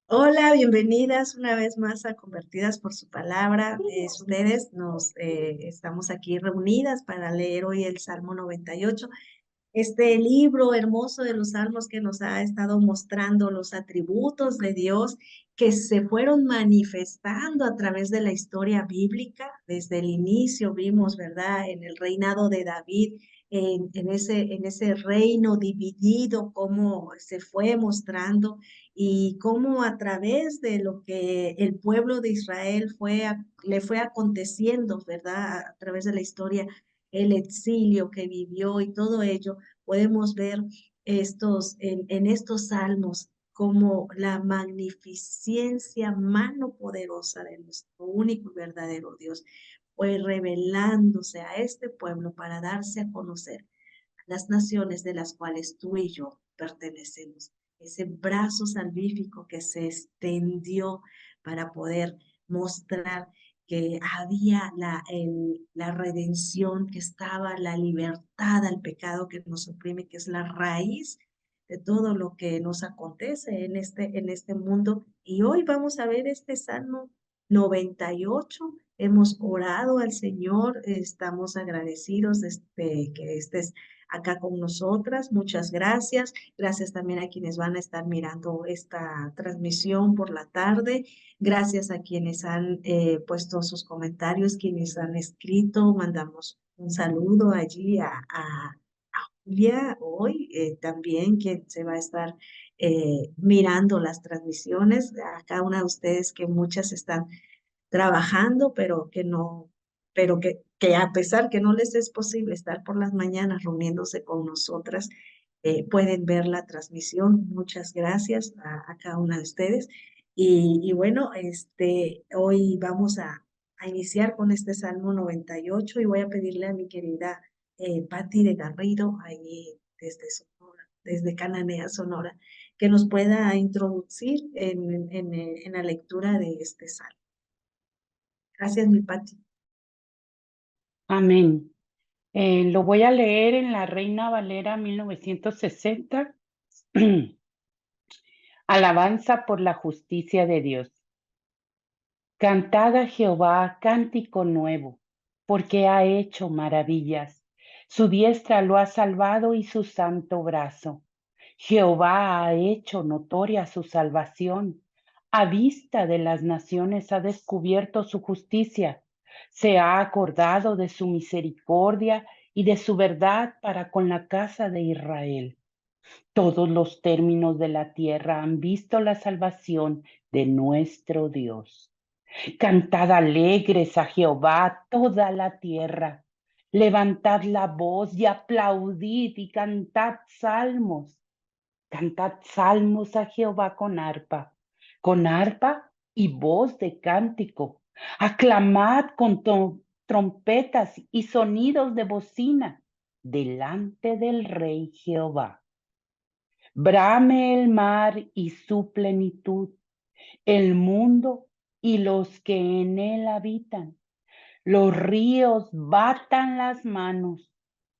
Hola, bienvenidas una vez más a Convertidas por su palabra. Ustedes estamos aquí reunidas para leer hoy el Salmo 98, este libro hermoso de los salmos que nos ha estado mostrando los atributos de Dios que se fueron manifestando a través de la historia bíblica. Desde el inicio vimos, ¿verdad? En el reinado de David, en ese reino dividido, cómo se fue mostrando y cómo a través de lo que el pueblo de Israel le fue aconteciendo, ¿verdad? A través de la historia, el exilio que vivió y todo ello podemos ver en estos salmos como la magnificencia, mano poderosa de nuestro único y verdadero Dios fue revelándose a este pueblo para darse a conocer a las naciones de las cuales tú y yo pertenecemos. Ese brazo salvífico que se extendió para poder mostrar que había la redención, que estaba la libertad al pecado que nos oprime, que es la raíz de todo lo que nos acontece en este mundo. Y hoy vamos a ver este Salmo 98. Hemos orado al Señor, estamos agradecidos de que estés acá con nosotras. Muchas gracias. Gracias también a quienes van a estar mirando esta transmisión por la tarde. Gracias a quienes han puesto sus comentarios, quienes han escrito. Mandamos un saludo allí a Julia hoy, también quien se va a estar mirando las transmisiones. A cada una de ustedes que muchas están trabajando, pero que a pesar que no les es posible estar por las mañanas reuniéndose con nosotras, pueden ver la transmisión. Muchas gracias a cada una de ustedes. Y bueno, hoy vamos a iniciar con este Salmo 98 y voy a pedirle a mi querida Patti de Garrido, ahí desde Sonora, desde Cananea, Sonora, que nos pueda introducir en la lectura de este salmo. Gracias, mi Pati. Amén. Lo voy a leer en la Reina Valera 1960. Alabanza por la justicia de Dios. Cantad a Jehová cántico nuevo, porque ha hecho maravillas. Su diestra lo ha salvado y su santo brazo. Jehová ha hecho notoria su salvación. A vista de las naciones ha descubierto su justicia. Se ha acordado de su misericordia y de su verdad para con la casa de Israel. Todos los términos de la tierra han visto la salvación de nuestro Dios. Cantad alegres a Jehová toda la tierra. Levantad la voz y aplaudid y cantad salmos. Cantad salmos a Jehová con arpa y voz de cántico. Aclamad con trompetas y sonidos de bocina delante del Rey Jehová. Brame el mar y su plenitud, el mundo y los que en él habitan. Los ríos batan las manos,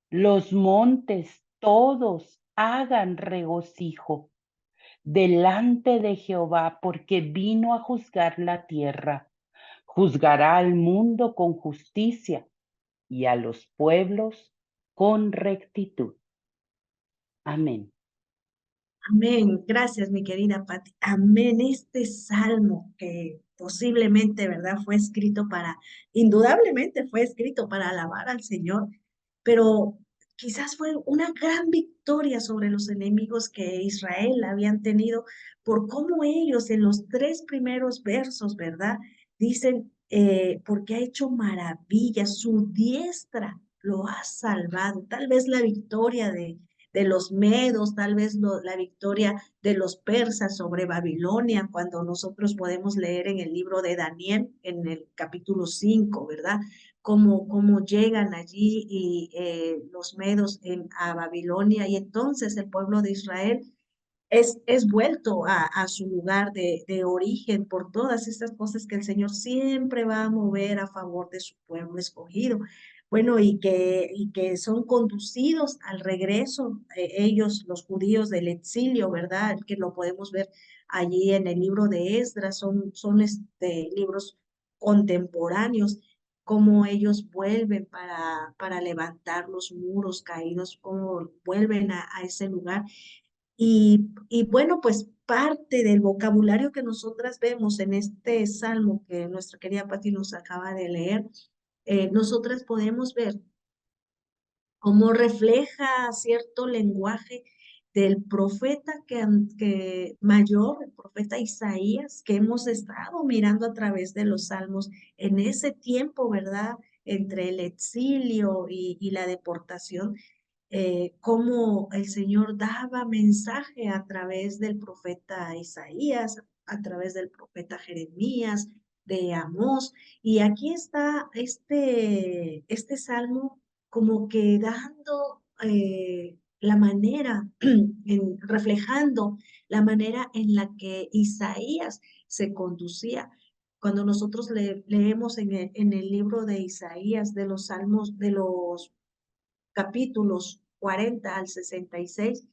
los montes todos hagan regocijo delante de Jehová, porque vino a juzgar la tierra. Juzgará al mundo con justicia y a los pueblos con rectitud. Amén. Amén. Gracias, mi querida Pati. Amén. Este salmo que posiblemente, ¿verdad? Indudablemente fue escrito para alabar al Señor, pero quizás fue una gran victoria sobre los enemigos que Israel habían tenido por cómo ellos en los tres primeros versos, ¿verdad? Dicen, porque ha hecho maravillas, su diestra lo ha salvado. Tal vez la victoria de los medos, tal vez la victoria de los persas sobre Babilonia, cuando nosotros podemos leer en el libro de Daniel, en el capítulo 5, ¿verdad? Cómo llegan allí y los medos a Babilonia y entonces el pueblo de Israel es vuelto a su lugar de origen por todas estas cosas que el Señor siempre va a mover a favor de su pueblo escogido. Bueno, y que son conducidos al regreso, ellos, los judíos del exilio, ¿verdad? Que lo podemos ver allí en el libro de Esdras, son libros contemporáneos, cómo ellos vuelven para levantar los muros caídos, cómo vuelven a ese lugar. Y bueno, pues parte del vocabulario que nosotras vemos en este salmo que nuestra querida Pati nos acaba de leer, nosotras podemos ver cómo refleja cierto lenguaje del profeta que mayor, el profeta Isaías, que hemos estado mirando a través de los salmos en ese tiempo, ¿verdad? Entre el exilio y la deportación, cómo el Señor daba mensaje a través del profeta Isaías, a través del profeta Jeremías, de Amós. Y aquí está este salmo como que dando la manera, reflejando la manera en la que Isaías se conducía. Cuando nosotros leemos en el libro de Isaías, de los salmos, de los capítulos 40 al 66,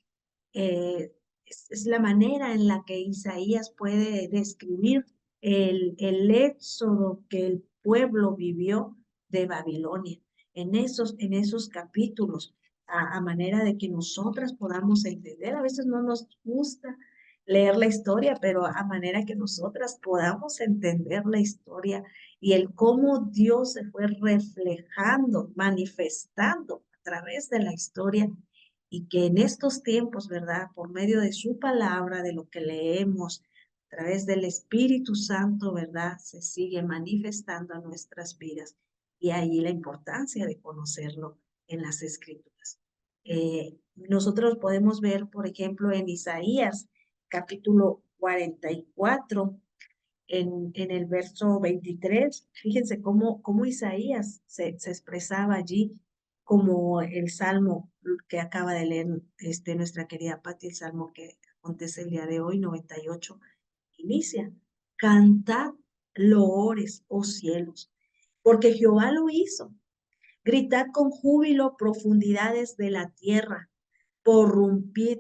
es la manera en la que Isaías puede describir el éxodo que el pueblo vivió de Babilonia. En esos capítulos, a manera de que nosotras podamos entender, a veces no nos gusta leer la historia, pero a manera que nosotras podamos entender la historia y el cómo Dios se fue reflejando, manifestando a través de la historia, y que en estos tiempos, ¿verdad? Por medio de su palabra, de lo que leemos, a través del Espíritu Santo, ¿verdad? Se sigue manifestando a nuestras vidas, y ahí la importancia de conocerlo en las Escrituras. Nosotros podemos ver, por ejemplo, en Isaías capítulo 44, en el verso 23, fíjense cómo Isaías se expresaba allí, como el salmo que acaba de leer nuestra querida Pati, el salmo que acontece el día de hoy, 98, inicia: cantad loores, oh cielos, porque Jehová lo hizo. Gritad con júbilo, profundidades de la tierra. Porrumpid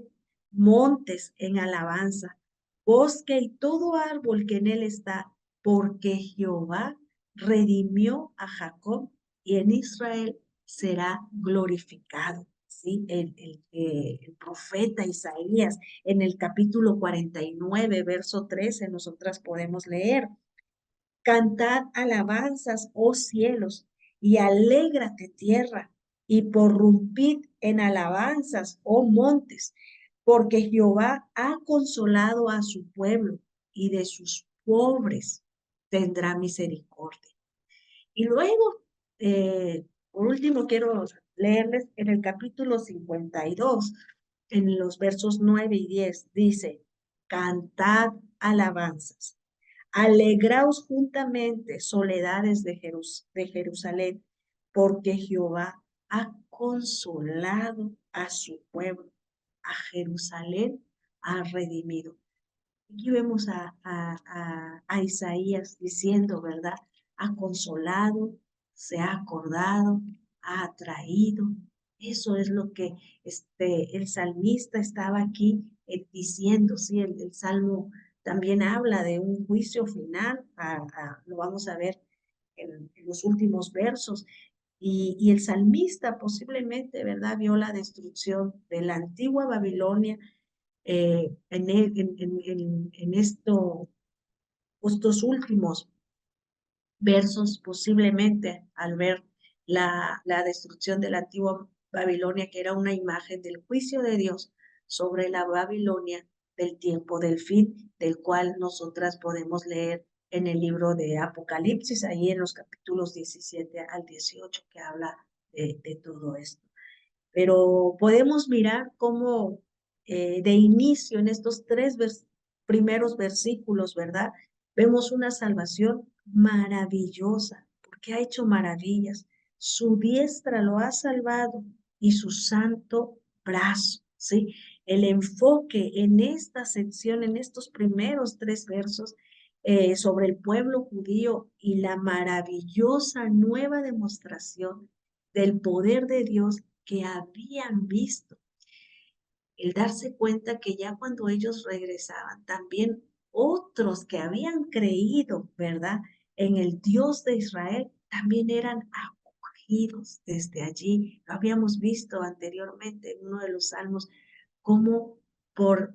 montes en alabanza, bosque y todo árbol que en él está, porque Jehová redimió a Jacob y en Israel será glorificado. ¿Sí? El profeta Isaías, en el capítulo 49, verso 13, nosotras podemos leer: cantad alabanzas, oh cielos, y alégrate tierra, y porrumpid en alabanzas, oh montes, porque Jehová ha consolado a su pueblo, y de sus pobres tendrá misericordia. Y luego, por último, quiero leerles en el capítulo 52, en los versos 9 y 10, dice: cantad alabanzas. Alegraos juntamente, soledades de Jerusalén, porque Jehová ha consolado a su pueblo, a Jerusalén ha redimido. Aquí vemos a Isaías diciendo, ¿verdad? Ha consolado, se ha acordado, ha atraído. Eso es lo que el salmista estaba aquí diciendo, ¿sí? El salmo también habla de un juicio final, lo vamos a ver en los últimos versos, y el salmista posiblemente, ¿verdad? Vio la destrucción de la antigua Babilonia en estos últimos versos, posiblemente al ver la destrucción de la antigua Babilonia, que era una imagen del juicio de Dios sobre la Babilonia del tiempo del fin, del cual nosotras podemos leer en el libro de Apocalipsis, ahí en los capítulos 17 al 18, que habla de todo esto. Pero podemos mirar cómo de inicio en estos primeros versículos, ¿verdad? Vemos una salvación maravillosa, porque ha hecho maravillas. Su diestra lo ha salvado y su santo brazo, ¿sí? El enfoque en esta sección, en estos primeros 3 versos, sobre el pueblo judío y la maravillosa nueva demostración del poder de Dios que habían visto. el darse cuenta que ya cuando ellos regresaban, también otros que habían creído, ¿verdad?, en el Dios de Israel, también eran acogidos desde allí. Lo habíamos visto anteriormente en uno de los salmos, cómo por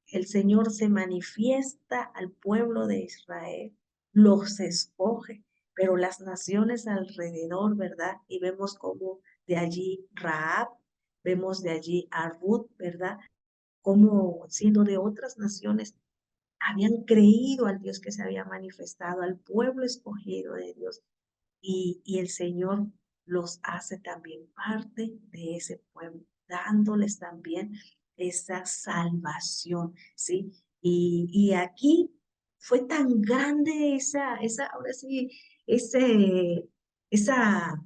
el Señor se manifiesta al pueblo de Israel, los escoge, pero las naciones alrededor, ¿verdad? Y vemos cómo de allí Rahab, vemos de allí a Ruth, ¿verdad? Como siendo de otras naciones, habían creído al Dios que se había manifestado, al pueblo escogido de Dios, y el Señor los hace también parte de ese pueblo, dándoles también esa salvación, ¿sí? Y aquí fue tan grande ahora sí, esa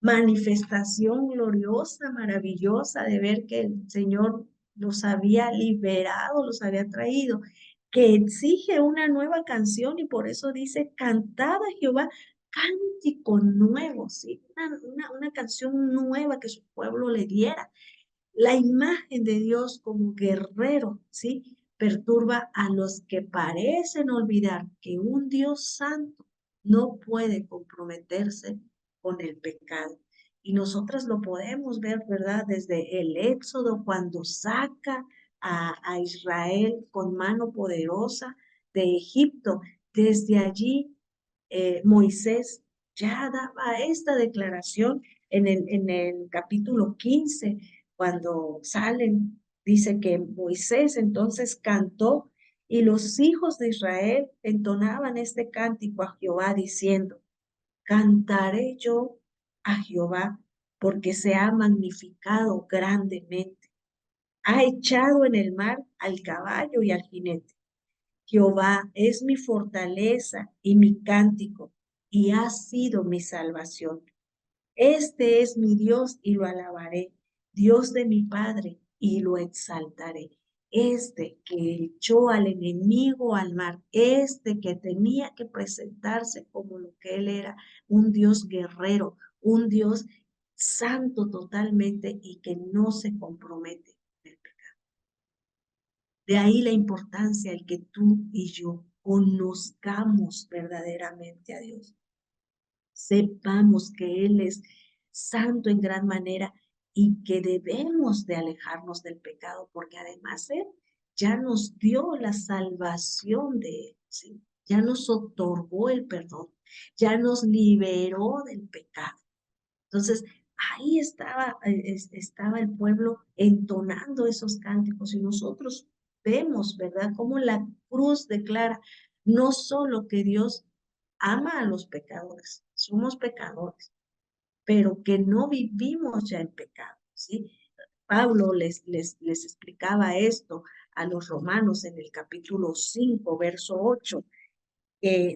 manifestación gloriosa, maravillosa de ver que el Señor los había liberado, los había traído, que exige una nueva canción y por eso dice, cantad a Jehová cántico nuevo, ¿sí? Una canción nueva que su pueblo le diera. La imagen de Dios como guerrero, ¿sí? Perturba a los que parecen olvidar que un Dios santo no puede comprometerse con el pecado. Y nosotras lo podemos ver, ¿verdad? Desde el Éxodo, cuando saca a Israel con mano poderosa de Egipto. Desde allí, Moisés ya daba esta declaración en el capítulo 15 cuando salen, dice que Moisés entonces cantó y los hijos de Israel entonaban este cántico a Jehová diciendo, cantaré yo a Jehová porque se ha magnificado grandemente. Ha echado en el mar al caballo y al jinete. Jehová es mi fortaleza y mi cántico y ha sido mi salvación. Este es mi Dios y lo alabaré, Dios de mi Padre y lo exaltaré. Este que echó al enemigo al mar, este que tenía que presentarse como lo que él era, un Dios guerrero, un Dios santo totalmente y que no se compromete. De ahí la importancia de que tú y yo conozcamos verdaderamente a Dios, sepamos que Él es santo en gran manera y que debemos de alejarnos del pecado, porque además Él ya nos dio la salvación de Él, ¿sí? Ya nos otorgó el perdón, ya nos liberó del pecado. Entonces, ahí estaba el pueblo entonando esos cánticos y nosotros vemos, ¿verdad?, cómo la cruz declara no solo que Dios ama a los pecadores, somos pecadores, pero que no vivimos ya en pecado, ¿sí? Pablo les explicaba esto a los romanos en el capítulo 5, verso 8,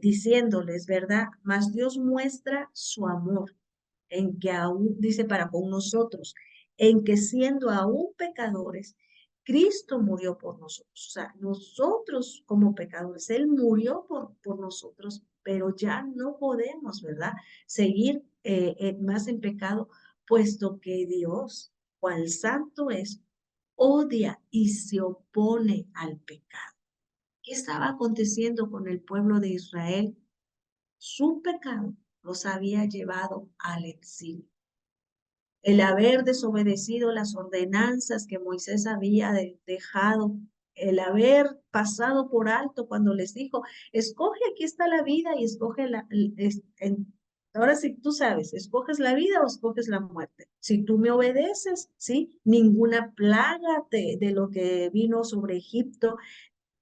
diciéndoles, ¿verdad? Mas Dios muestra su amor en que aún, dice, para con nosotros, en que siendo aún pecadores, Cristo murió por nosotros. O sea, nosotros como pecadores, Él murió por nosotros, pero ya no podemos, ¿verdad?, seguir más en pecado, puesto que Dios, cual santo es, odia y se opone al pecado. ¿Qué estaba aconteciendo con el pueblo de Israel? Su pecado los había llevado al exilio. El haber desobedecido las ordenanzas que Moisés había dejado, el haber pasado por alto cuando les dijo, escoge, aquí está la vida y escoge ahora sí tú sabes, escoges la vida o escoges la muerte. Si tú me obedeces, ¿sí? Ninguna plaga de lo que vino sobre Egipto,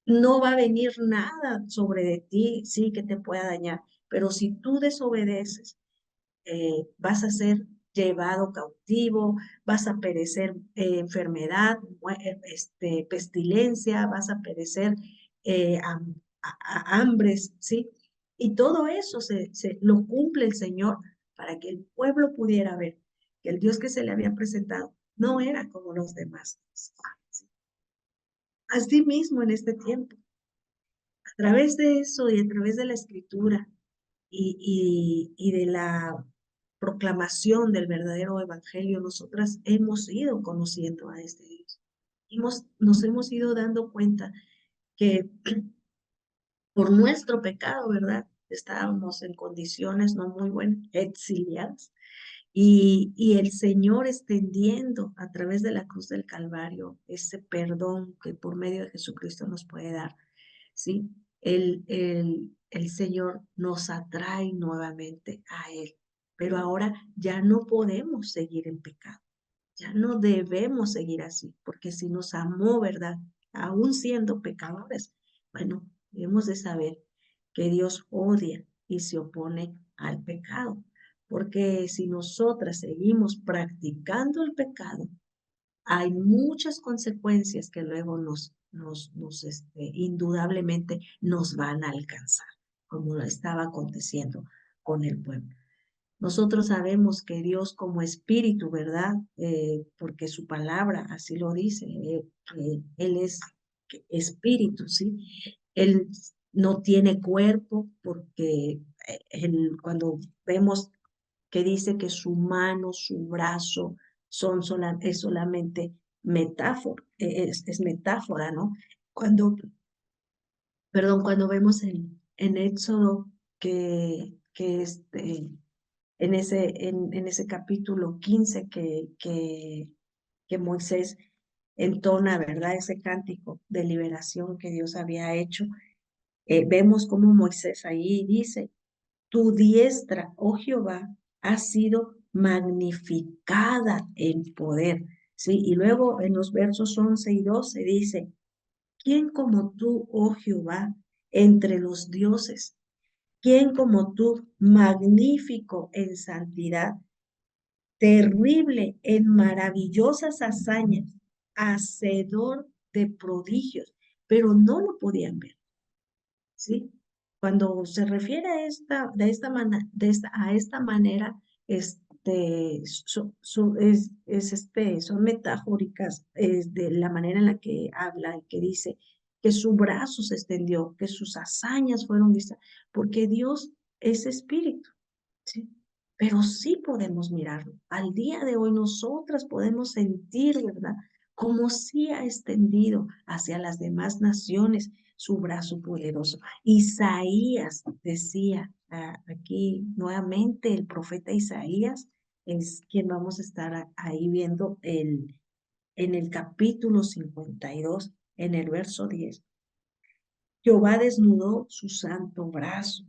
no va a venir nada sobre de ti, sí, que te pueda dañar. Pero si tú desobedeces, vas a ser llevado cautivo, vas a perecer enfermedad, pestilencia, vas a perecer hambres, ¿sí? Y todo eso lo cumple el Señor para que el pueblo pudiera ver que el Dios que se le había presentado no era como los demás. Así mismo en este tiempo, a través de eso y a través de la escritura, y de la proclamación del verdadero evangelio, nosotras hemos ido conociendo a este Dios. nos hemos ido dando cuenta que por nuestro pecado, ¿verdad? Estábamos en condiciones no muy buenas, exiliados. Y el Señor extendiendo a través de la cruz del Calvario ese perdón que por medio de Jesucristo nos puede dar, ¿sí? El Señor nos atrae nuevamente a Él, pero ahora ya no podemos seguir en pecado, ya no debemos seguir así, porque si nos amó, ¿verdad? Aún siendo pecadores, bueno, debemos de saber que Dios odia y se opone al pecado, porque si nosotras seguimos practicando el pecado, hay muchas consecuencias que luego indudablemente nos van a alcanzar, como lo estaba aconteciendo con el pueblo. Nosotros sabemos que Dios como espíritu, ¿verdad? Porque su palabra así lo dice, que Él es espíritu, ¿sí? Él no tiene cuerpo porque cuando vemos que dice que su mano, su brazo es solamente metáfora, es metáfora, ¿no? Cuando, perdón, cuando vemos en Éxodo que en ese capítulo 15 que Moisés entona, ¿verdad? Ese cántico de liberación que Dios había hecho. Vemos cómo Moisés ahí dice, tu diestra, oh Jehová, ha sido magnificada en poder. ¿Sí? Y luego en los versos 11 y 12 dice, ¿quién como tú, oh Jehová, entre los dioses? ¿Quién como tú, magnífico en santidad, terrible en maravillosas hazañas, hacedor de prodigios? Pero no lo podían ver, ¿sí? Cuando se refiere a esta manera, son metafóricas de la manera en la que habla y que dice que su brazo se extendió, que sus hazañas fueron vistas, porque Dios es espíritu, ¿sí? Pero sí podemos mirarlo. Al día de hoy nosotras podemos sentir, ¿verdad? Como sí ha extendido hacia las demás naciones su brazo poderoso. Isaías decía, aquí nuevamente el profeta Isaías es quien vamos a estar ahí viendo en el capítulo 52, en el verso 10. Jehová desnudó su santo brazo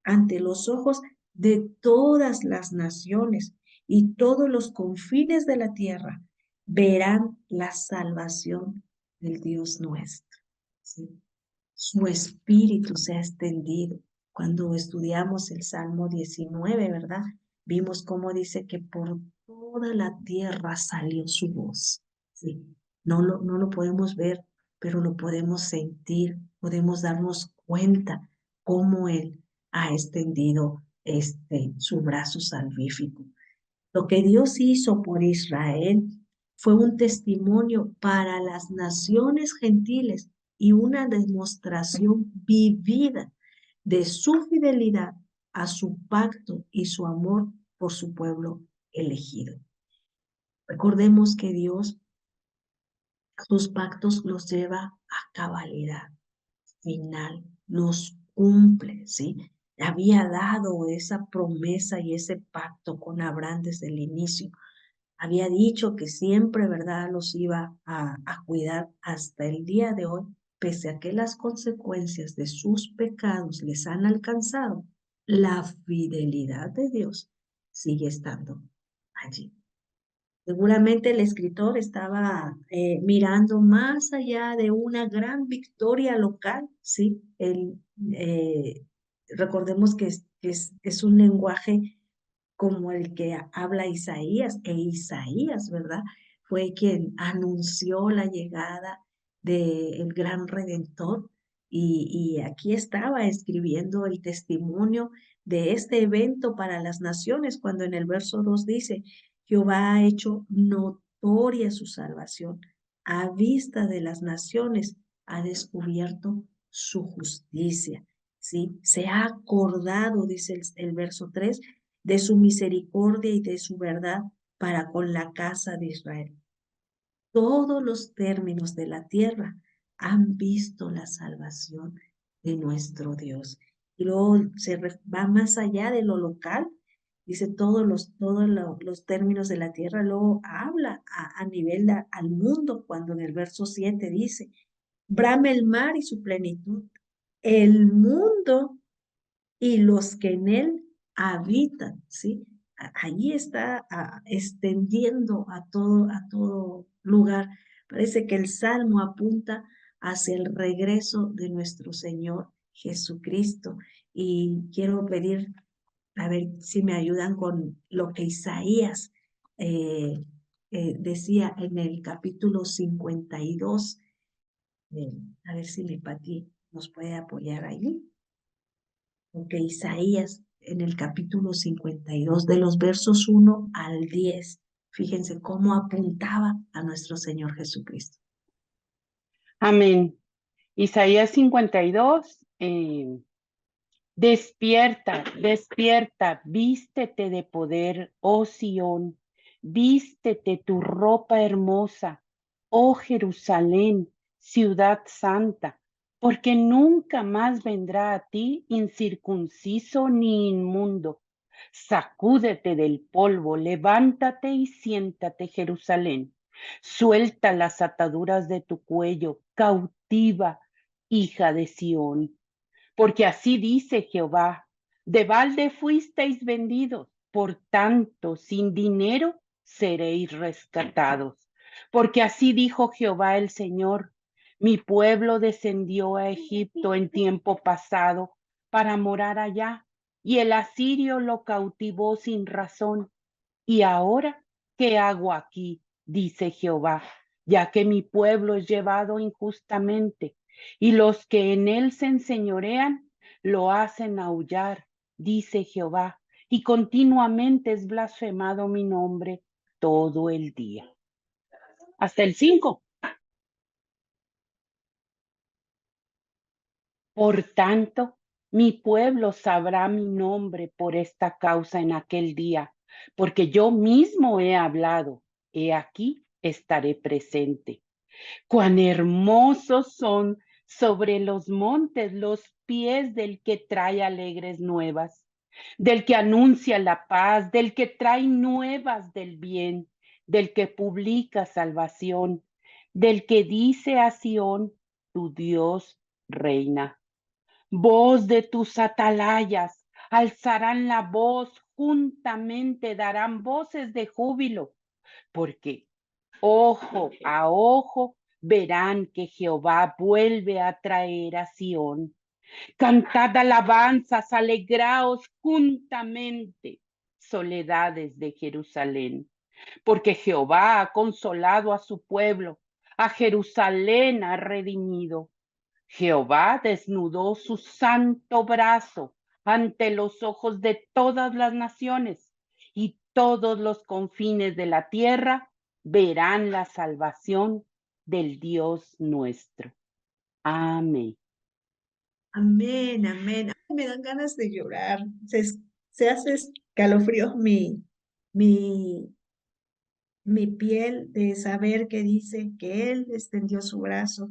ante los ojos de todas las naciones, y todos los confines de la tierra verán la salvación del Dios nuestro. ¿Sí? Su espíritu se ha extendido. Cuando estudiamos el Salmo 19, ¿verdad? Vimos cómo dice que por toda la tierra salió su voz. ¿Sí? No lo podemos ver, pero lo podemos sentir, podemos darnos cuenta cómo Él ha extendido su brazo salvífico. Lo que Dios hizo por Israel fue un testimonio para las naciones gentiles y una demostración vivida de su fidelidad a su pacto y su amor por su pueblo elegido. Recordemos que Dios sus pactos los lleva a cabalidad final, los cumple, ¿sí? Había dado esa promesa y ese pacto con Abraham desde el inicio. Había dicho que siempre, ¿verdad?, los iba a cuidar hasta el día de hoy, pese a que las consecuencias de sus pecados les han alcanzado, la fidelidad de Dios sigue estando allí. Seguramente el escritor estaba mirando más allá de una gran victoria local, ¿sí? Recordemos que es un lenguaje como el que habla Isaías, e Isaías, ¿verdad? Fue quien anunció la llegada del gran Redentor y aquí estaba escribiendo el testimonio de este evento para las naciones, cuando en el verso 2 dice, Jehová ha hecho notoria su salvación, a vista de las naciones ha descubierto su justicia, ¿sí? Se ha acordado, dice el verso 3, de su misericordia y de su verdad para con la casa de Israel. todos los términos de la tierra han visto la salvación de nuestro Dios. Y luego va más allá de lo local, dice todos los términos de la tierra, luego habla a nivel al mundo, cuando en el verso 7 dice, brame el mar y su plenitud, el mundo y los que en él habitan, ¿sí? Allí está extendiendo a todo lugar. Parece que el Salmo apunta hacia el regreso de nuestro Señor Jesucristo. Y quiero pedir, a ver si me ayudan con lo que Isaías eh, decía en el capítulo 52. A ver si mi Pati nos puede apoyar ahí. Porque Isaías en el capítulo 52 de los versos 1 al 10, fíjense cómo apuntaba a nuestro Señor Jesucristo. Amén. Isaías 52. Despierta, despierta, vístete de poder, oh Sión, vístete tu ropa hermosa, oh Jerusalén, ciudad santa, porque nunca más vendrá a ti incircunciso ni inmundo. Sacúdete del polvo, levántate y siéntate, Jerusalén. Suelta las ataduras de tu cuello, cautiva, hija de Sión. Porque así dice Jehová, de balde fuisteis vendidos, por tanto, sin dinero seréis rescatados. Porque así dijo Jehová el Señor, mi pueblo descendió a Egipto en tiempo pasado para morar allá, y el asirio lo cautivó sin razón. Y ahora, ¿qué hago aquí? Dice Jehová, ya que mi pueblo es llevado injustamente, y los que en él se enseñorean lo hacen aullar, dice Jehová, y continuamente es blasfemado mi nombre todo el día. Hasta el 5. Por tanto, mi pueblo sabrá mi nombre por esta causa en aquel día, porque yo mismo he hablado, he aquí estaré presente. Cuán hermosos son sobre los montes los pies del que trae alegres nuevas, del que anuncia la paz, del que trae nuevas del bien, del que publica salvación, del que dice a Sión, tu Dios reina. Voz de tus atalayas, alzarán la voz, juntamente darán voces de júbilo, porque ojo a ojo verán que Jehová vuelve a traer a Sión. Cantad alabanzas, alegraos juntamente, soledades de Jerusalén, porque Jehová ha consolado a su pueblo, a Jerusalén ha redimido. Jehová desnudó su santo brazo ante los ojos de todas las naciones, y todos los confines de la tierra verán la salvación del Dios nuestro. Amén. Amén, amén. Ay, me dan ganas de llorar. Se hace escalofríos mi, mi piel de saber que dice que Él extendió su brazo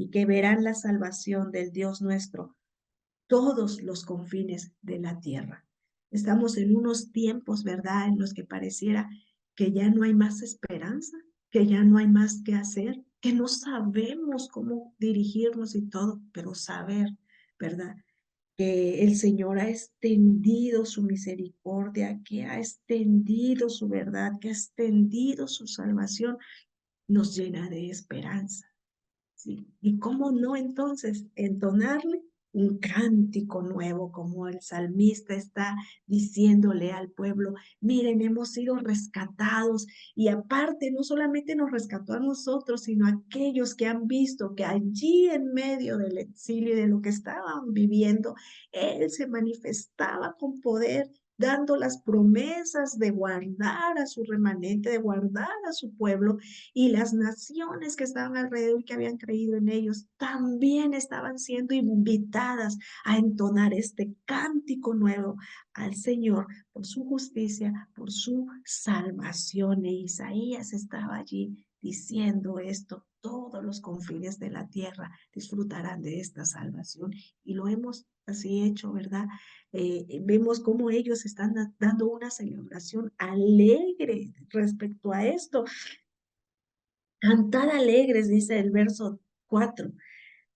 y que verán la salvación del Dios nuestro todos los confines de la tierra. Estamos en unos tiempos, ¿verdad?, en los que pareciera que ya no hay más esperanza, que ya no hay más que hacer, que no sabemos cómo dirigirnos y todo, pero saber, ¿verdad?, que el Señor ha extendido su misericordia, que ha extendido su verdad, que ha extendido su salvación, nos llena de esperanza. ¿Sí? ¿Y cómo no entonces entonarle un cántico nuevo, como el salmista está diciéndole al pueblo? Miren, hemos sido rescatados, y aparte no solamente nos rescató a nosotros, sino a aquellos que han visto que allí en medio del exilio y de lo que estaban viviendo, Él se manifestaba con poder, dando las promesas de guardar a su remanente, de guardar a su pueblo, y las naciones que estaban alrededor y que habían creído en ellos también estaban siendo invitadas a entonar este cántico nuevo al Señor por su justicia, por su salvación. E Isaías estaba allí diciendo esto, todos los confines de la tierra disfrutarán de esta salvación. Y lo hemos así hecho, ¿verdad? Vemos cómo ellos están dando una celebración alegre respecto a esto. Cantad alegres, dice el verso 4.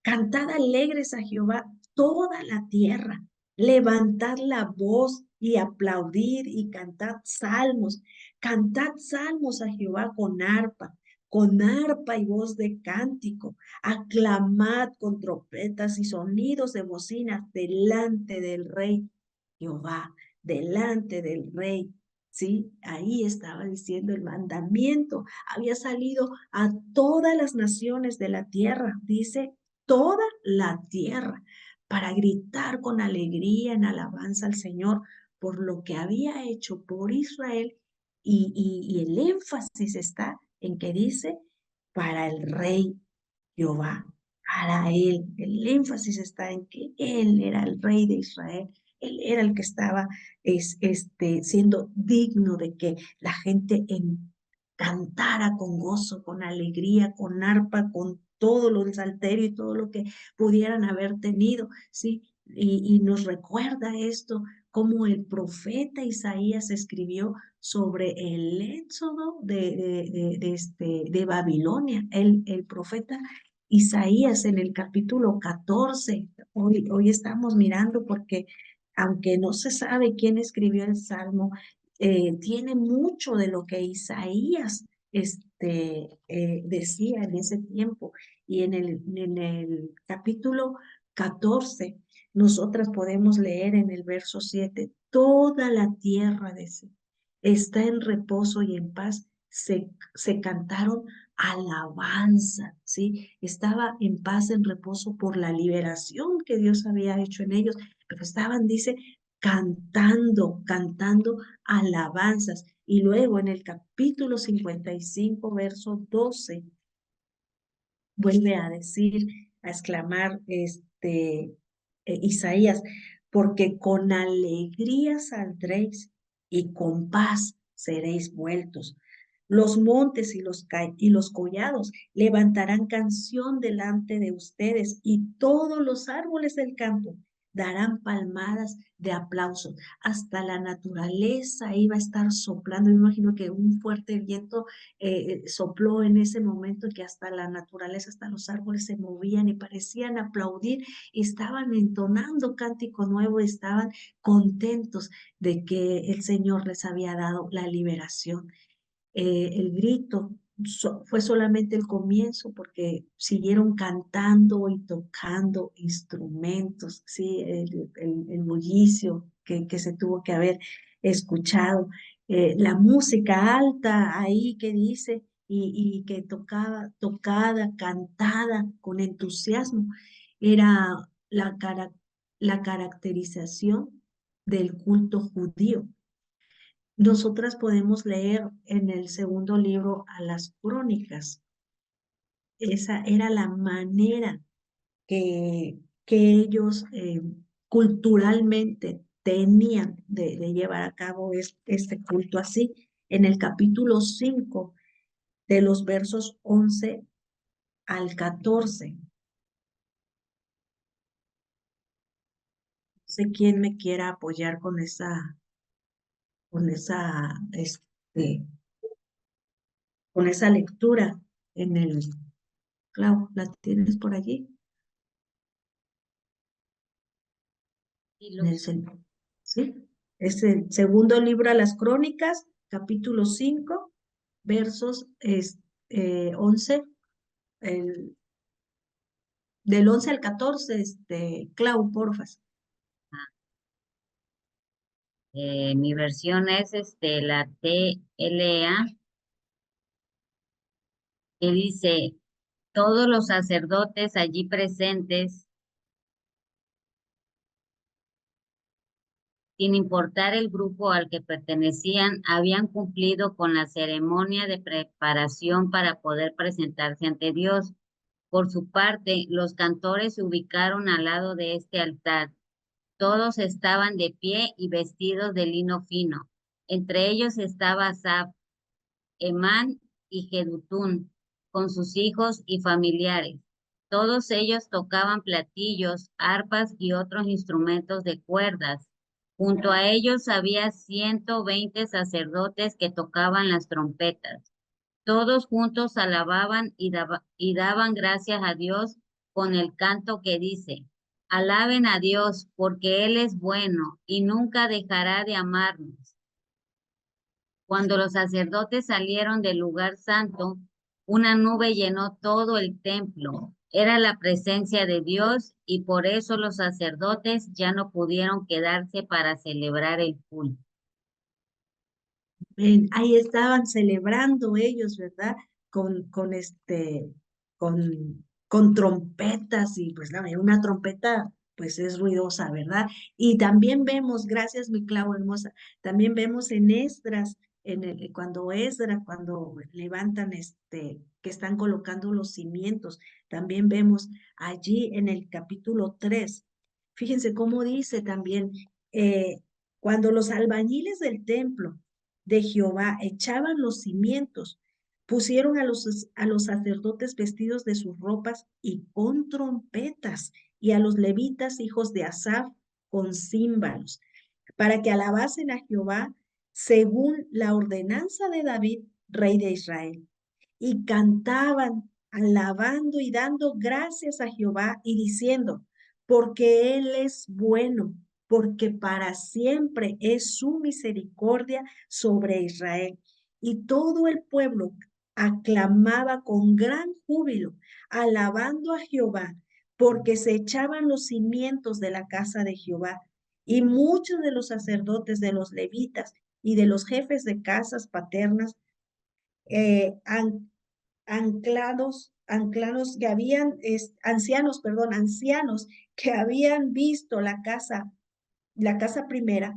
Cantad alegres a Jehová toda la tierra. Levantad la voz y aplaudid y cantad salmos. Cantad salmos a Jehová con arpa y voz de cántico. Aclamad con trompetas y sonidos de bocinas delante del rey Jehová, delante del rey. Sí, ahí estaba diciendo el mandamiento. Había salido a todas las naciones de la tierra, dice toda la tierra, para gritar con alegría en alabanza al Señor por lo que había hecho por Israel. Y el énfasis está en que dice para el rey Jehová, para él. El énfasis está en que él era el rey de Israel. Él era el que estaba siendo digno de que la gente cantara con gozo, con alegría, con arpa, con todo lo del salterio y todo lo que pudieran haber tenido, ¿sí? Y nos recuerda esto, como el profeta Isaías escribió sobre el éxodo de Babilonia. El profeta Isaías en el capítulo 14, hoy estamos mirando porque aunque no se sabe quién escribió el Salmo, tiene mucho de lo que Isaías decía en ese tiempo. Y en el capítulo 14, nosotras podemos leer en el verso 7, toda la tierra está en reposo y en paz. Se cantaron alabanza, ¿sí? Estaba en paz, en reposo por la liberación que Dios había hecho en ellos, pero estaban, dice, cantando alabanzas. Y luego en el capítulo 55, verso 12, vuelve a decir, a exclamar Isaías, porque con alegría saldréis y con paz seréis vueltos. Los montes y los collados levantarán canción delante de ustedes y todos los árboles del campo darán palmadas de aplauso. Hasta la naturaleza iba a estar soplando. Me imagino que un fuerte viento sopló en ese momento que hasta la naturaleza, hasta los árboles se movían y parecían aplaudir y estaban entonando cántico nuevo, estaban contentos de que el Señor les había dado la liberación. El grito fue solamente el comienzo porque siguieron cantando y tocando instrumentos, ¿sí? El bullicio que se tuvo que haber escuchado, la música alta ahí que dice y que tocada, cantada con entusiasmo, era la caracterización del culto judío. Nosotras podemos leer en el segundo libro a las crónicas. Esa era la manera que ellos culturalmente tenían de llevar a cabo este culto así. En el capítulo 5, de los versos 11 al 14. No sé quién me quiera apoyar con esa, con esa lectura en el... Clau, ¿la tienes por allí? Y En el, los, ¿sí? Es el segundo libro a las Crónicas, capítulo 5, versos 11, del 11 al 14, Clau, porfas. mi versión es la TLA, que dice, todos los sacerdotes allí presentes, sin importar el grupo al que pertenecían, habían cumplido con la ceremonia de preparación para poder presentarse ante Dios. Por su parte, los cantores se ubicaron al lado de este altar. Todos estaban de pie y vestidos de lino fino. Entre ellos estaba Asaf, Emán y Jedutún, con sus hijos y familiares. Todos ellos tocaban platillos, arpas y otros instrumentos de cuerdas. Junto a ellos había 120 sacerdotes que tocaban las trompetas. Todos juntos alababan y daban gracias a Dios con el canto que dice: Alaben a Dios, porque Él es bueno y nunca dejará de amarnos. Cuando los sacerdotes salieron del lugar santo, una nube llenó todo el templo. Era la presencia de Dios y por eso los sacerdotes ya no pudieron quedarse para celebrar el culto. Ahí estaban celebrando ellos, ¿verdad? Con trompetas y pues una trompeta pues es ruidosa, ¿verdad? Y también vemos, gracias mi Clau hermosa, también vemos en Esdras, cuando levantan que están colocando los cimientos, también vemos allí en el capítulo 3. Fíjense cómo dice también, cuando los albañiles del templo de Jehová echaban los cimientos, pusieron a los sacerdotes vestidos de sus ropas y con trompetas, y a los levitas hijos de Asaf con címbalos, para que alabasen a Jehová según la ordenanza de David, rey de Israel. Y cantaban, alabando y dando gracias a Jehová y diciendo: porque Él es bueno, porque para siempre es su misericordia sobre Israel. Y todo el pueblo aclamaba con gran júbilo, alabando a Jehová, porque se echaban los cimientos de la casa de Jehová. Y muchos de los sacerdotes, de los levitas y de los jefes de casas paternas, ancianos que habían visto la casa primera,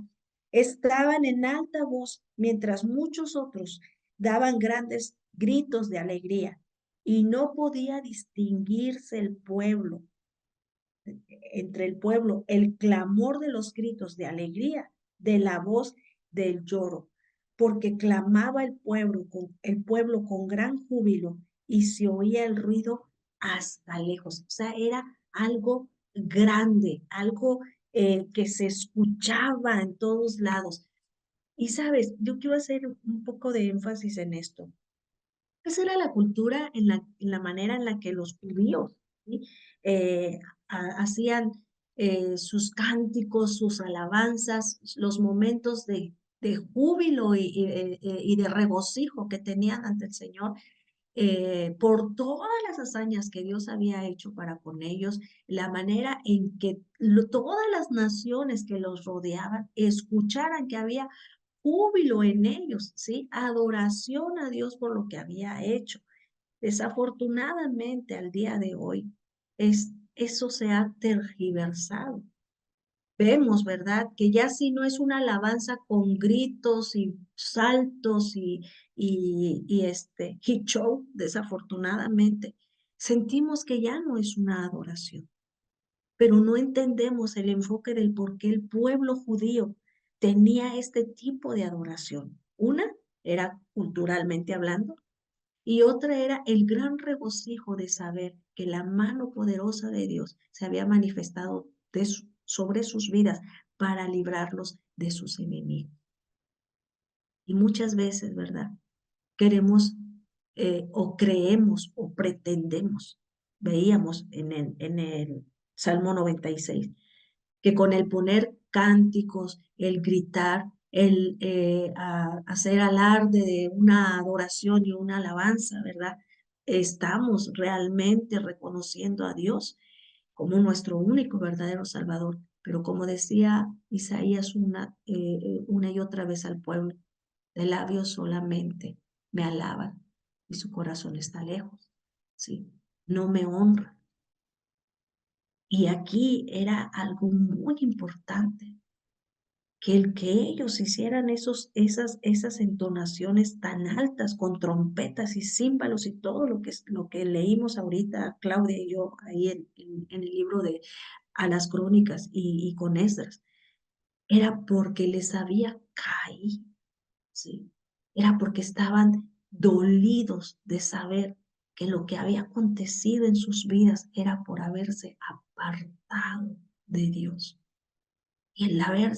estaban en alta voz, mientras muchos otros daban grandes gritos de alegría, y no podía distinguirse entre el pueblo, el clamor de los gritos de alegría, de la voz del lloro, porque clamaba el pueblo con gran júbilo y se oía el ruido hasta lejos. O sea, era algo grande, algo que se escuchaba en todos lados. Y sabes, yo quiero hacer un poco de énfasis en esto. Esa era la cultura en la manera en la que los judíos, ¿sí? Hacían sus cánticos, sus alabanzas, los momentos de júbilo y de regocijo que tenían ante el Señor, por todas las hazañas que Dios había hecho para con ellos, la manera en que todas las naciones que los rodeaban escucharan que había júbilo en ellos, ¿sí? Adoración a Dios por lo que había hecho. Desafortunadamente, al día de hoy, eso se ha tergiversado. Vemos, ¿verdad? Que ya si no es una alabanza con gritos y saltos y hit show, desafortunadamente, sentimos que ya no es una adoración, pero no entendemos el enfoque del por qué el pueblo judío tenía este tipo de adoración. Una era culturalmente hablando y otra era el gran regocijo de saber que la mano poderosa de Dios se había manifestado sobre sus vidas para librarlos de sus enemigos. Y muchas veces, ¿verdad? Queremos o creemos o pretendemos, veíamos en el Salmo 96, que con el poner cánticos, el gritar, el hacer alarde de una adoración y una alabanza, ¿verdad? Estamos realmente reconociendo a Dios como nuestro único verdadero Salvador. Pero como decía Isaías una y otra vez al pueblo, de labios solamente me alaban y su corazón está lejos, ¿sí? No me honra. Y aquí era algo muy importante, que el que ellos hicieran esas entonaciones tan altas con trompetas y címbalos y todo lo que leímos ahorita, Claudia y yo, ahí en el libro de A las Crónicas y con Esdras, era porque les había caído, ¿sí? Era porque estaban dolidos de saber que lo que había acontecido en sus vidas era por haberse apartado de Dios. Y el haber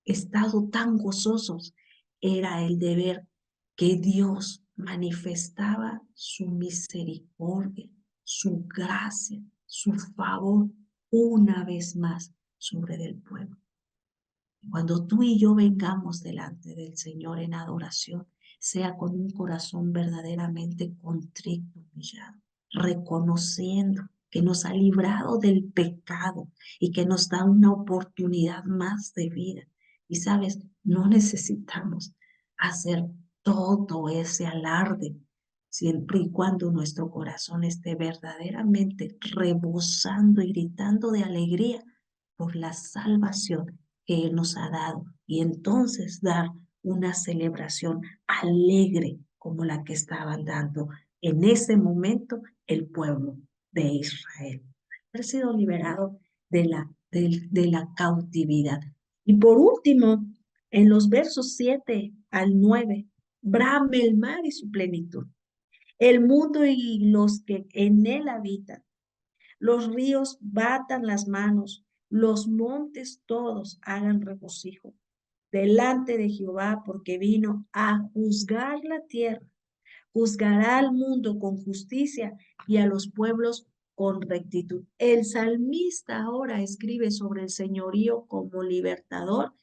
estado tan gozosos era el de ver que Dios manifestaba su misericordia, su gracia, su favor una vez más sobre el pueblo. Cuando tú y yo vengamos delante del Señor en adoración, sea con un corazón verdaderamente contrito, humillado, reconociendo que nos ha librado del pecado y que nos da una oportunidad más de vida. Y sabes, no necesitamos hacer todo ese alarde, siempre y cuando nuestro corazón esté verdaderamente rebosando y gritando de alegría por la salvación que Él nos ha dado, y entonces dar una celebración alegre como la que estaban dando en ese momento el pueblo de Israel. Haber sido liberado de la cautividad. Y por último, en los versos 7 al 9, brame el mar y su plenitud, el mundo y los que en él habitan. Los ríos batan las manos, los montes todos hagan regocijo delante de Jehová, porque vino a juzgar la tierra. Juzgará al mundo con justicia y a los pueblos con rectitud. El salmista ahora escribe sobre el señorío como libertador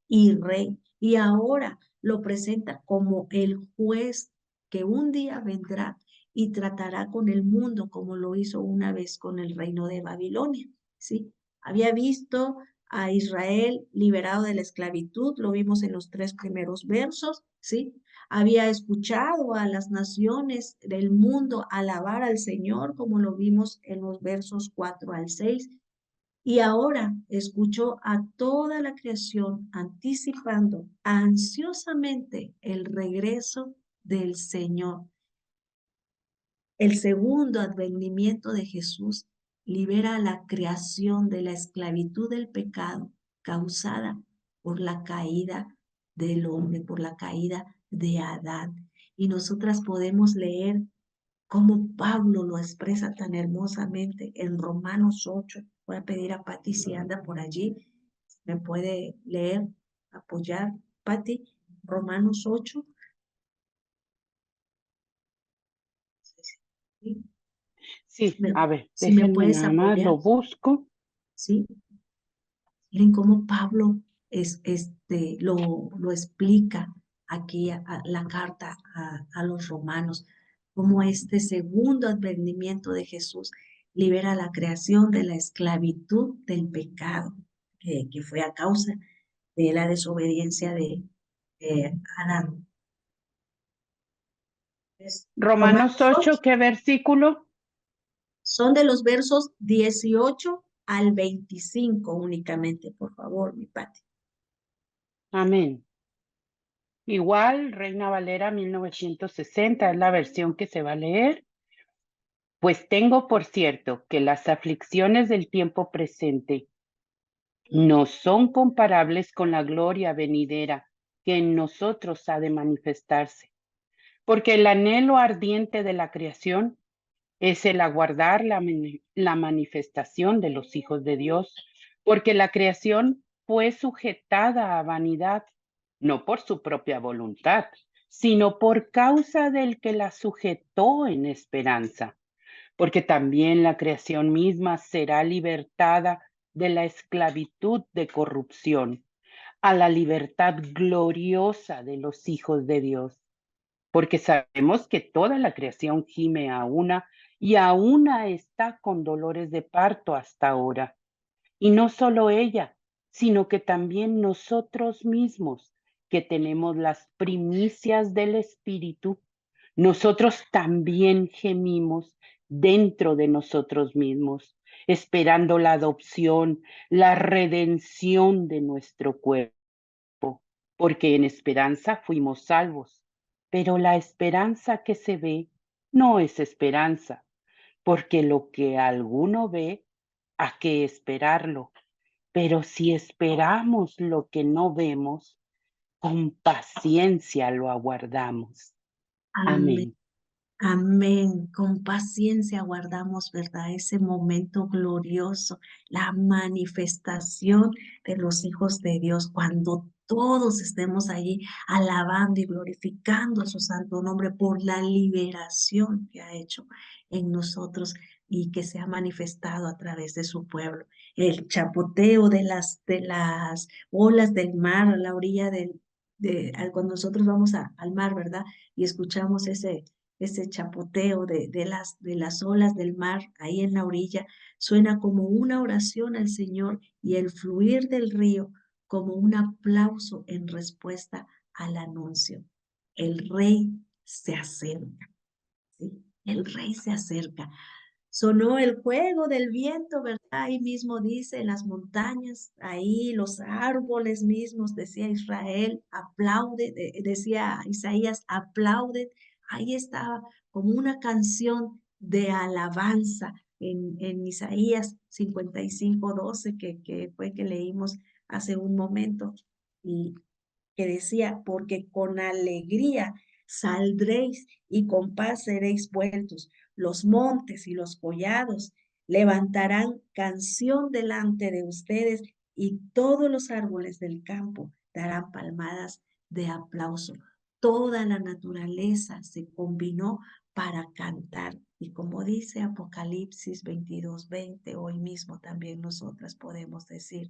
y rey, y ahora lo presenta como el juez que un día vendrá y tratará con el mundo como lo hizo una vez con el reino de Babilonia, ¿sí? Había visto a Israel liberado de la esclavitud, lo vimos en los 3 primeros versos, ¿sí? Había escuchado a las naciones del mundo alabar al Señor, como lo vimos en los versos 4 al 6, y ahora escuchó a toda la creación anticipando ansiosamente el regreso del Señor. El segundo advenimiento de Jesús libera a la creación de la esclavitud del pecado causada por la caída del hombre, por la caída de Adán. Y nosotras podemos leer cómo Pablo lo expresa tan hermosamente en Romanos 8. Voy a pedir a Patti si anda por allí, me puede leer, apoyar. Patti, Romanos 8. ¿Sí? Sí, a ver, Si me déjenme puedes nada más, apoyar, lo busco. ¿sí? Miren cómo Pablo lo explica aquí a la carta a los romanos, cómo este segundo advenimiento de Jesús libera la creación de la esclavitud del pecado, que fue a causa de la desobediencia de Adán. Romanos Romanos 8 8, ¿qué versículo? son de los versos 18 al 25 únicamente, por favor, mi Pati. Amén. Igual, Reina Valera 1960 es la versión que se va a leer. Pues tengo por cierto que las aflicciones del tiempo presente no son comparables con la gloria venidera que en nosotros ha de manifestarse, porque el anhelo ardiente de la creación es el aguardar la manifestación de los hijos de Dios, porque la creación fue sujetada a vanidad, no por su propia voluntad, sino por causa del que la sujetó en esperanza, porque también la creación misma será libertada de la esclavitud de corrupción a la libertad gloriosa de los hijos de Dios, porque sabemos que toda la creación gime a una y a una está con dolores de parto hasta ahora. Y no solo ella, sino que también nosotros mismos, que tenemos las primicias del Espíritu, nosotros también gemimos dentro de nosotros mismos, esperando la adopción, la redención de nuestro cuerpo, porque en esperanza fuimos salvos. Pero la esperanza que se ve no es esperanza, porque lo que alguno ve, ¿a qué esperarlo? Pero si esperamos lo que no vemos, con paciencia lo aguardamos. Amén. Amén. Amén. Con paciencia guardamos, ¿verdad? Ese momento glorioso, la manifestación de los hijos de Dios, cuando todos estemos allí alabando y glorificando su santo nombre por la liberación que ha hecho en nosotros y que se ha manifestado a través de su pueblo. El chapoteo de las olas del mar a la orilla cuando nosotros vamos al mar, ¿verdad? Y escuchamos ese chapoteo de las olas del mar ahí en la orilla, suena como una oración al Señor y el fluir del río como un aplauso en respuesta al anuncio. El rey se acerca, ¿sí? El rey se acerca. Sonó el juego del viento, ¿verdad? Ahí mismo dice, en las montañas, ahí los árboles mismos, decía Israel, aplaude, decía Isaías, aplaude. Ahí estaba como una canción de alabanza en Isaías 55:12, que fue que leímos hace un momento, y que decía, porque con alegría saldréis y con paz seréis vueltos. Los montes y los collados levantarán canción delante de ustedes y todos los árboles del campo darán palmadas de aplauso. Toda la naturaleza se combinó para cantar. Y como dice Apocalipsis 22:20, hoy mismo también nosotras podemos decir,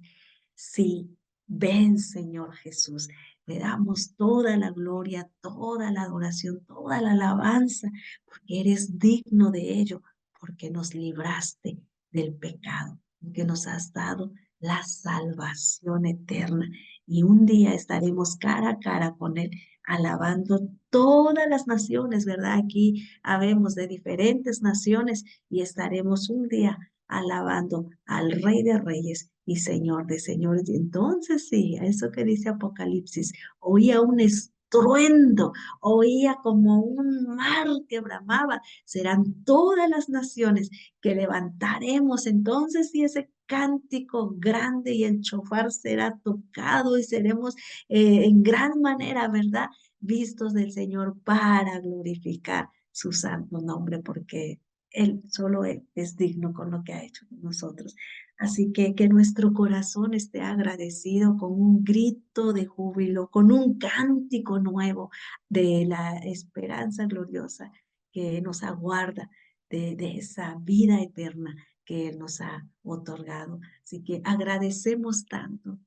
sí, ven Señor Jesús. Le damos toda la gloria, toda la adoración, toda la alabanza, porque eres digno de ello, porque nos libraste del pecado, porque nos has dado la salvación eterna. Y un día estaremos cara a cara con Él, alabando todas las naciones, ¿verdad? Aquí habemos de diferentes naciones y estaremos un día alabando al Rey de Reyes y Señor de Señores. Y entonces sí, a eso que dice Apocalipsis, oía un estruendo, oía como un mar que bramaba. Serán todas las naciones que levantaremos entonces y ese cántico grande y el chofar será tocado y seremos en gran manera, ¿verdad? Vistos del Señor para glorificar su santo nombre, porque Él solo Él es digno con lo que ha hecho con nosotros. Así que nuestro corazón esté agradecido con un grito de júbilo, con un cántico nuevo de la esperanza gloriosa que nos aguarda, de esa vida eterna que Él nos ha otorgado. Así que agradecemos tanto,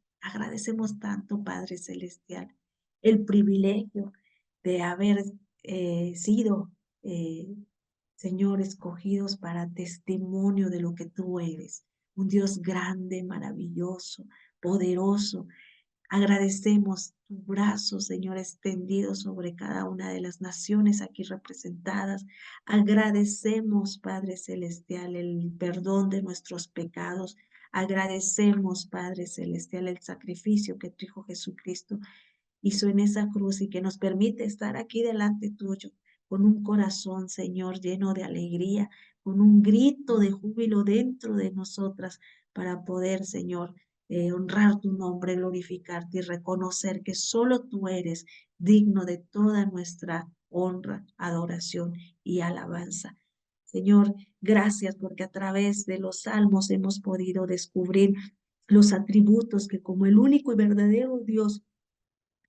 Padre Celestial, el privilegio de haber sido, Señor, escogidos para testimonio de lo que tú eres, un Dios grande, maravilloso, poderoso. Agradecemos tu brazo, Señor, extendido sobre cada una de las naciones aquí representadas. Agradecemos, Padre Celestial, el perdón de nuestros pecados. Agradecemos, Padre Celestial, el sacrificio que tu Hijo Jesucristo hizo en esa cruz y que nos permite estar aquí delante tuyo con un corazón, Señor, lleno de alegría, con un grito de júbilo dentro de nosotras para poder, Señor, honrar tu nombre, glorificarte y reconocer que solo tú eres digno de toda nuestra honra, adoración y alabanza. Señor, gracias porque a través de los salmos hemos podido descubrir los atributos que como el único y verdadero Dios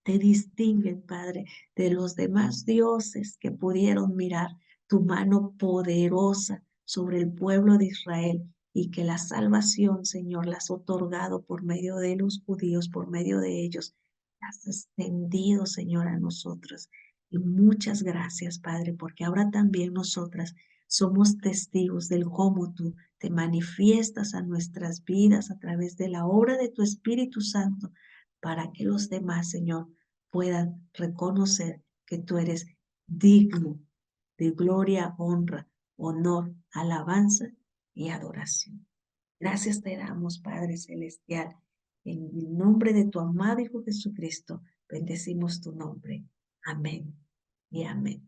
te distinguen, Padre, de los demás dioses que pudieron mirar tu mano poderosa sobre el pueblo de Israel y que la salvación, Señor, la has otorgado por medio de los judíos, por medio de ellos, la has extendido, Señor, a nosotros. Y muchas gracias, Padre, porque ahora también nosotras somos testigos del cómo tú te manifiestas a nuestras vidas a través de la obra de tu Espíritu Santo para que los demás, Señor, puedan reconocer que tú eres digno de gloria, honra, honor, alabanza y adoración. Gracias te damos, Padre Celestial. En el nombre de tu amado Hijo Jesucristo, bendecimos tu nombre. Amén y amén.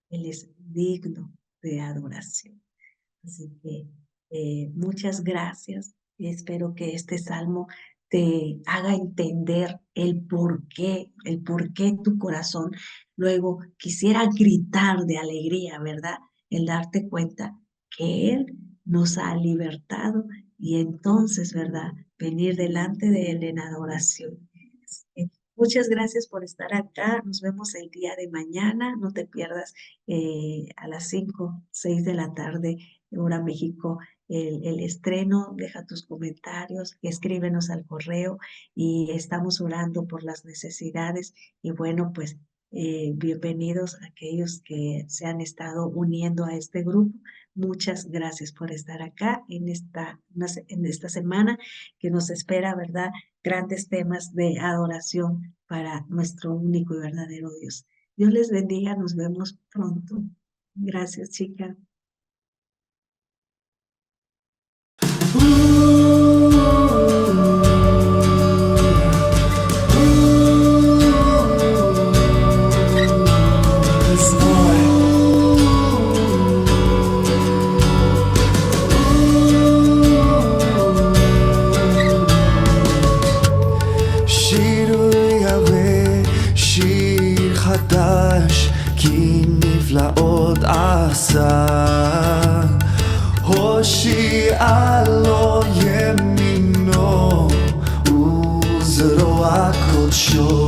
Él es digno de adoración. Así que muchas gracias y espero que este salmo te haga entender el por qué tu corazón luego quisiera gritar de alegría, ¿verdad? El darte cuenta que Él nos ha libertado y entonces, ¿verdad? Venir delante de Él en adoración. Muchas gracias por estar acá. Nos vemos el día de mañana. No te pierdas a las 5, 6 de la tarde, hora México, el estreno. Deja tus comentarios, escríbenos al correo y estamos orando por las necesidades. Y bueno, pues bienvenidos a aquellos que se han estado uniendo a este grupo. Muchas gracias por estar acá en esta semana que nos espera, ¿verdad? Grandes temas de adoración para nuestro único y verdadero Dios. Dios les bendiga, nos vemos pronto. Gracias, chica. הושיעה לו ימינו וזרוע קודשו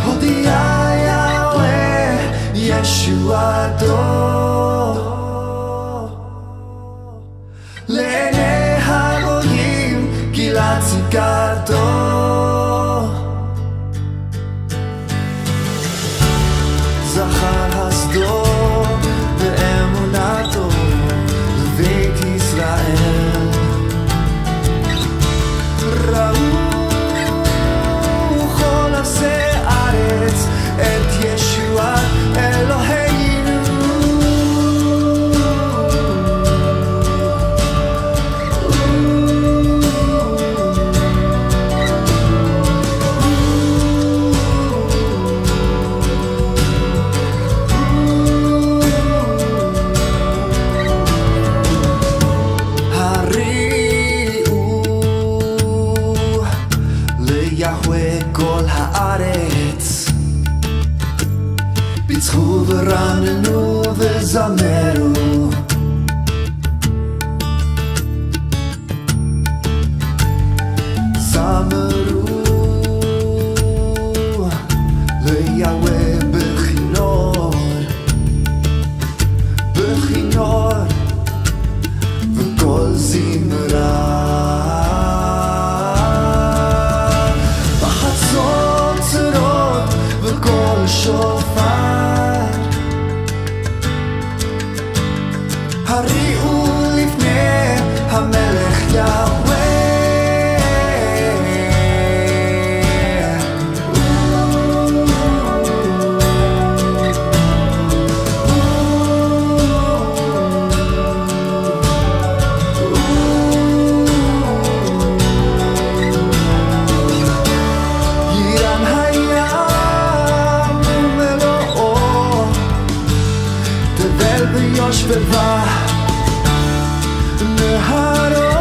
הודיע יהוה ישועתו לעיני הגויים גילה צדקתו זכר חסדו ואמונתו לבית ישראל ראו כל עושי הארץ את ישועת אלוהינו ביצחו ורננו וזמרו זמרו ליהוה בכינור בכינור וכל זמרה בחצות צרות וכל שופר הריעו לפני המלך יהוה יירן הים ומלואו תבל ביושבבה נהרות